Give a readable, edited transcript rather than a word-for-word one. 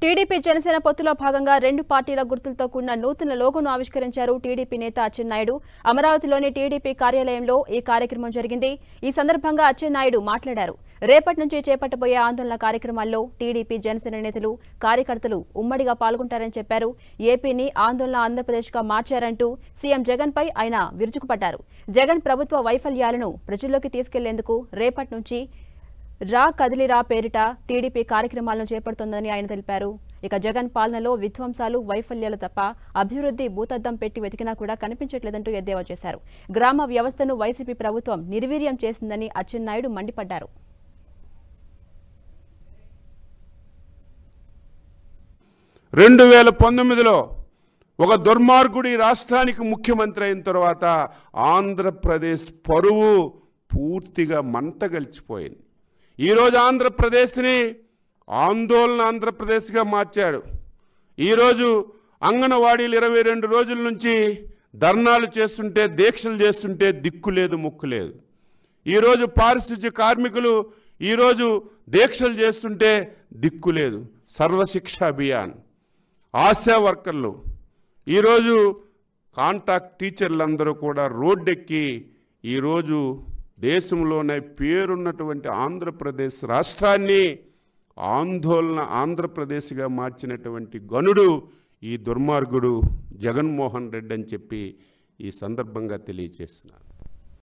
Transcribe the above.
TDP Janasena పొత్తులో భాగంగా రెండు పార్టీల గుర్తులతో కూడిన నూతన లోగోను ఆవిష్కరించారు టీడీపీ నేత అచ్చెన్నాయుడు. అమరావతిలోని టీడీపీ కార్యాలయంలో ఈ కార్యక్రమం జరిగింది. ఈ సందర్భంగా అచ్చెన్నాయుడు మాట్లాడారు. రేపటి నుంచి చేపట్టబోయే ఆందోళన కార్యక్రమాల్లో టీడీపీ జనసేన నేతలు, కార్యకర్తలు ఉమ్మడిగా పాల్గొంటారని చెప్పారు. ఏపీని ఆందోళన ఆంధ్రప్రదేశ్గా మార్చారంటూ సీఎం జగన్ పై ఆయన విరుచుకుపడ్డారు. జగన్ ప్రభుత్వ వైఫల్యాలను ప్రజల్లోకి తీసుకెళ్లేందుకు రేపటి నుంచి రా కదిలిరా పేరిట టీడీపీ కార్యక్రమాలను చేపడుతోందని ఆయన తెలిపారు. ఇక జగన్ పాలనలో విధ్వంసాలు, వైఫల్యాలు తప్ప అభివృద్ధి భూతద్దం పెట్టి వెతికినా కూడా కనిపించట్లేదంటూ ఎద్దేవా చేశారు. గ్రామ వ్యవస్థను వైసీపీ ప్రభుత్వం నిర్వీర్యం చేసిందని అచ్చెన్నాయుడు మండిపడ్డారు. ఒక దుర్మార్గుడి రాష్ట్రానికి ముఖ్యమంత్రి అయిన తర్వాత ఆంధ్రప్రదేశ్ పరువు పూర్తిగా మంటగలిచిపోయింది. ఈరోజు ఆంధ్రప్రదేశ్ని ఆందోళన ఆంధ్రప్రదేశ్గా మార్చాడు. ఈరోజు అంగన్వాడీలు 22 రోజుల నుంచి ధర్నాలు చేస్తుంటే, దీక్షలు చేస్తుంటే దిక్కు లేదు, ముక్కు లేదు. ఈరోజు పారిశుధ్య కార్మికులు ఈరోజు దీక్షలు చేస్తుంటే దిక్కు లేదు. సర్వశిక్ష అభియాన్, ఆశా వర్కర్లు, ఈరోజు కాంట్రాక్ట్ టీచర్లందరూ కూడా రోడ్డెక్కి ఈరోజు దేశంలోనే పేరున్నటువంటి ఆంధ్రప్రదేశ్ రాష్ట్రాన్ని ఆందోళన ఆంధ్రప్రదేశ్గా మార్చినటువంటి గనుడు ఈ దుర్మార్గుడు జగన్మోహన్ రెడ్డి అని చెప్పి ఈ సందర్భంగా తెలియజేస్తున్నారు.